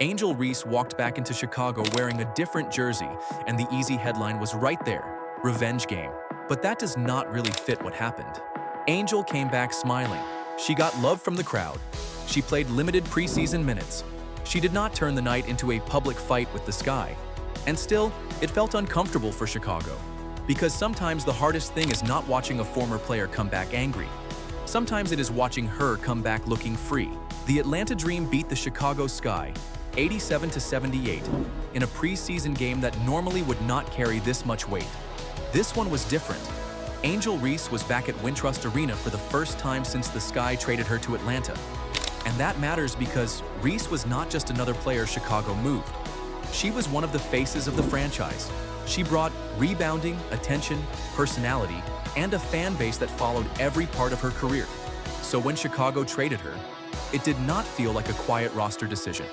Angel Reese walked back into Chicago wearing a different jersey, and the easy headline was right there, "Revenge Game." But that does not really fit what happened. Angel came back smiling. She got love from the crowd. She played limited preseason minutes. She did not turn the night into a public fight with the sky. And still, it felt uncomfortable for Chicago. Because sometimes the hardest thing is not watching a former player come back angry. Sometimes it is watching her come back looking free. The Atlanta Dream beat the Chicago Sky 87-78 in a preseason game that normally would not carry this much weight. This one was different. Angel Reese was back at Wintrust Arena for the first time since the Sky traded her to Atlanta. And that matters because Reese was not just another player Chicago moved. She was one of the faces of the franchise. She brought rebounding, attention, personality, and a fan base that followed every part of her career. So when Chicago traded her, it did not feel like a quiet roster decision.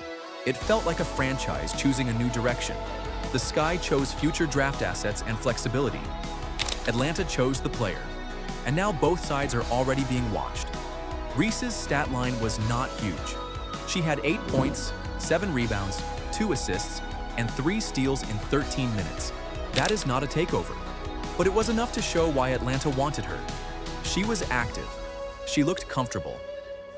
It felt like a franchise choosing a new direction. The Sky chose future draft assets and flexibility. Atlanta chose the player. And now both sides are already being watched. Reese's stat line was not huge. She had 8 points, 7 rebounds, 2 assists, and 3 steals in 13 minutes. That is not a takeover. But it was enough to show why Atlanta wanted her. She was active. She looked comfortable.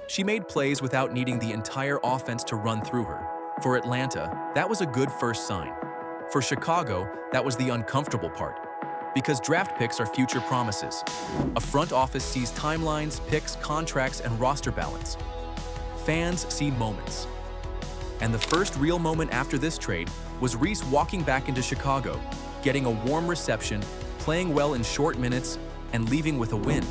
She made plays without needing the entire offense to run through her. For Atlanta, that was a good first sign. For Chicago, that was the uncomfortable part. Because draft picks are future promises. A front office sees timelines, picks, contracts, and roster balance. Fans see moments. And the first real moment after this trade was Reese walking back into Chicago, getting a warm reception, playing well in short minutes, and leaving with a win.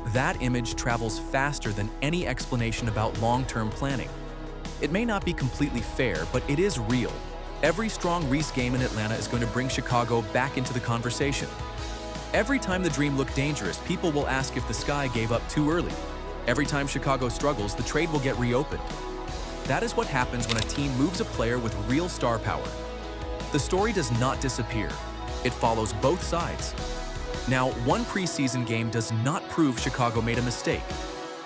That image travels faster than any explanation about long-term planning. It may not be completely fair, but it is real. Every strong Reese game in Atlanta is going to bring Chicago back into the conversation. Every time the Dream looked dangerous, people will ask if the Sky gave up too early. Every time Chicago struggles, the trade will get reopened. That is what happens when a team moves a player with real star power. The story does not disappear. It follows both sides. Now, one preseason game does not prove Chicago made a mistake.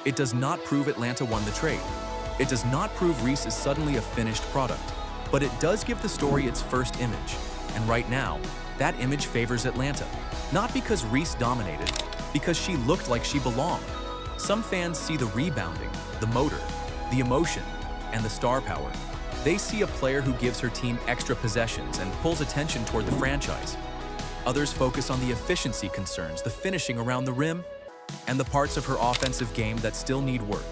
It does not prove Atlanta won the trade. It does not prove Reese is suddenly a finished product. But it does give the story its first image. And right now, that image favors Atlanta. Not because Reese dominated, because she looked like she belonged. Some fans see the rebounding, the motor, the emotion, and the star power. They see a player who gives her team extra possessions and pulls attention toward the franchise. Others focus on the efficiency concerns, the finishing around the rim, and the parts of her offensive game that still need work.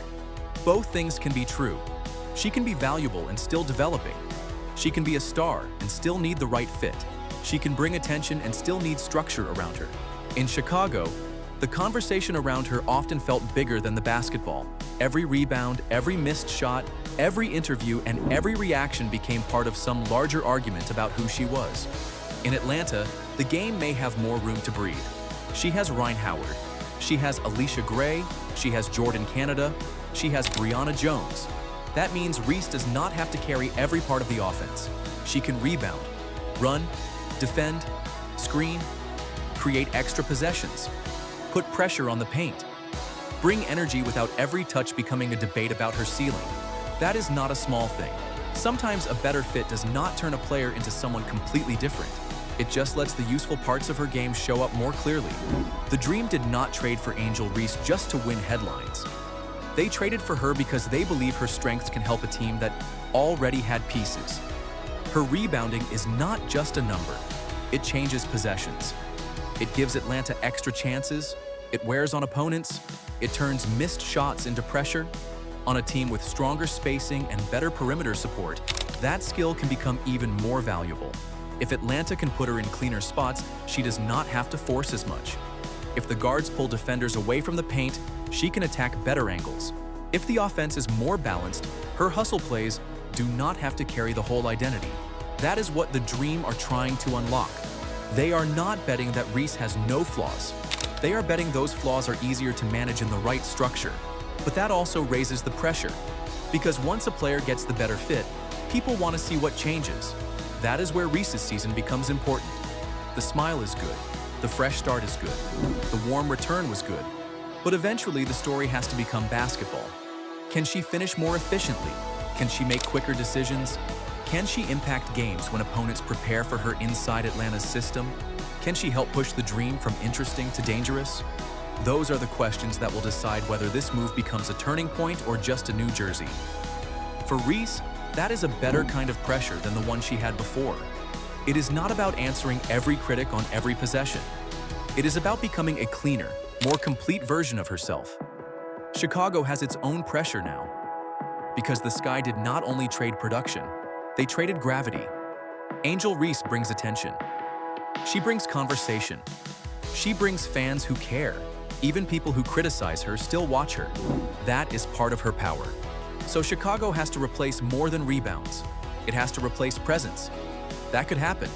Both things can be true. She can be valuable and still developing. She can be a star and still need the right fit. She can bring attention and still need structure around her. In Chicago, the conversation around her often felt bigger than the basketball. Every rebound, every missed shot, every interview, and every reaction became part of some larger argument about who she was. In Atlanta, the game may have more room to breathe. She has Ryan Howard. She has Alicia Gray. She has Jordan Canada. She has Brianna Jones. That means Reese does not have to carry every part of the offense. She can rebound, run, defend, screen, create extra possessions, put pressure on the paint, bring energy without every touch becoming a debate about her ceiling. That is not a small thing. Sometimes a better fit does not turn a player into someone completely different. It just lets the useful parts of her game show up more clearly. The Dream did not trade for Angel Reese just to win headlines. They traded for her because they believe her strengths can help a team that already had pieces. Her rebounding is not just a number. It changes possessions. It gives Atlanta extra chances. It wears on opponents. It turns missed shots into pressure. On a team with stronger spacing and better perimeter support, that skill can become even more valuable. If Atlanta can put her in cleaner spots, she does not have to force as much. If the guards pull defenders away from the paint, she can attack better angles. If the offense is more balanced, her hustle plays do not have to carry the whole identity. That is what the Dream are trying to unlock. They are not betting that Reese has no flaws. They are betting those flaws are easier to manage in the right structure. But that also raises the pressure. Because once a player gets the better fit, people want to see what changes. That is where Reese's season becomes important. The smile is good. The fresh start is good. The warm return was good. But eventually the story has to become basketball. Can she finish more efficiently? Can she make quicker decisions? Can she impact games when opponents prepare for her inside Atlanta's system? Can she help push the dream from interesting to dangerous? Those are the questions that will decide whether this move becomes a turning point or just a new jersey. For Reese, that is a better kind of pressure than the one she had before. It is not about answering every critic on every possession. It is about becoming a cleaner, more complete version of herself. Chicago has its own pressure now, because the Sky did not only trade production, they traded gravity. Angel Reese brings attention. She brings conversation. She brings fans who care. Even people who criticize her still watch her. That is part of her power. So Chicago has to replace more than rebounds. It has to replace presence. That could happen,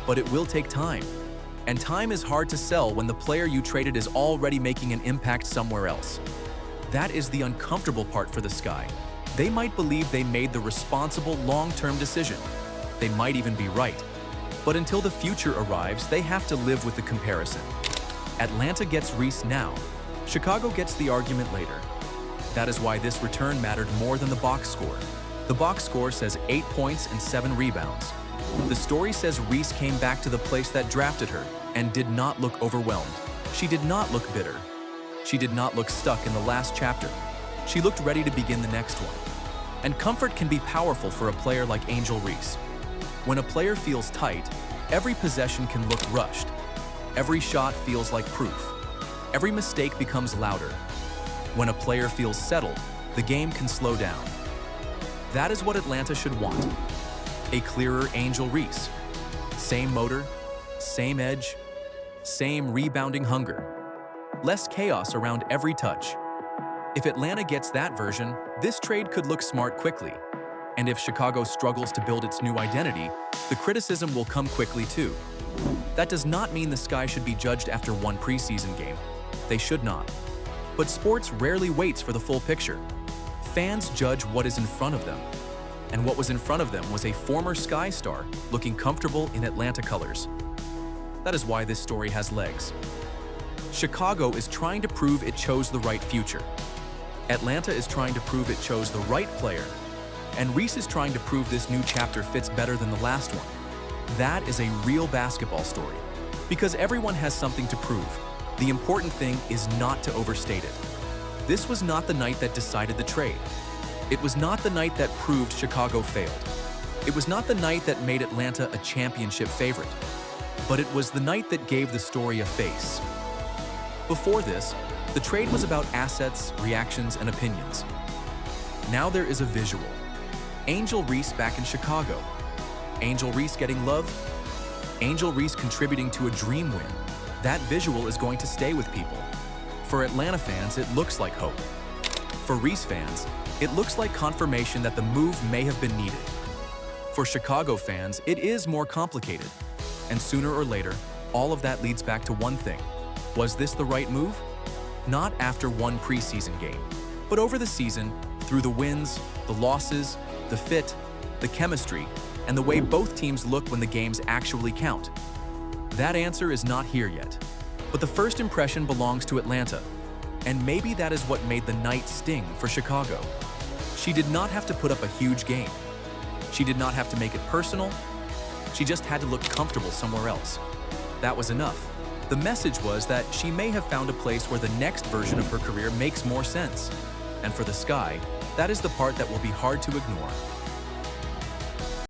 but it will take time. And time is hard to sell when the player you traded is already making an impact somewhere else. That is the uncomfortable part for the Sky. They might believe they made the responsible long-term decision. They might even be right. But until the future arrives, they have to live with the comparison. Atlanta gets Reese now. Chicago gets the argument later. That is why this return mattered more than the box score. The box score says 8 points and 7 rebounds. The story says Reese came back to the place that drafted her and did not look overwhelmed. She did not look bitter. She did not look stuck in the last chapter. She looked ready to begin the next one. And comfort can be powerful for a player like Angel Reese. When a player feels tight, every possession can look rushed. Every shot feels like proof. Every mistake becomes louder. When a player feels settled, the game can slow down. That is what Atlanta should want. A clearer Angel Reese. Same motor, same edge, same rebounding hunger. Less chaos around every touch. If Atlanta gets that version, this trade could look smart quickly. And if Chicago struggles to build its new identity, the criticism will come quickly too. That does not mean the Sky should be judged after one preseason game. They should not. But sports rarely waits for the full picture. Fans judge what is in front of them. And what was in front of them was a former Sky star looking comfortable in Atlanta colors. That is why this story has legs. Chicago is trying to prove it chose the right future. Atlanta is trying to prove it chose the right player. And Reese is trying to prove this new chapter fits better than the last one. That is a real basketball story. Because everyone has something to prove. The important thing is not to overstate it. This was not the night that decided the trade. It was not the night that proved Chicago failed. It was not the night that made Atlanta a championship favorite. But it was the night that gave the story a face. Before this, the trade was about assets, reactions, and opinions. Now there is a visual. Angel Reese back in Chicago. Angel Reese getting love. Angel Reese contributing to a dream win. That visual is going to stay with people. For Atlanta fans, it looks like hope. For Reese fans, it looks like confirmation that the move may have been needed. For Chicago fans, it is more complicated. And sooner or later, all of that leads back to one thing. Was this the right move? Not after one preseason game, but over the season, through the wins, the losses, the fit, the chemistry, and the way both teams look when the games actually count. That answer is not here yet, but the first impression belongs to Atlanta, and maybe that is what made the night sting for Chicago. She did not have to put up a huge game. She did not have to make it personal. She just had to look comfortable somewhere else. That was enough. The message was that she may have found a place where the next version of her career makes more sense. And for the Sky, that is the part that will be hard to ignore.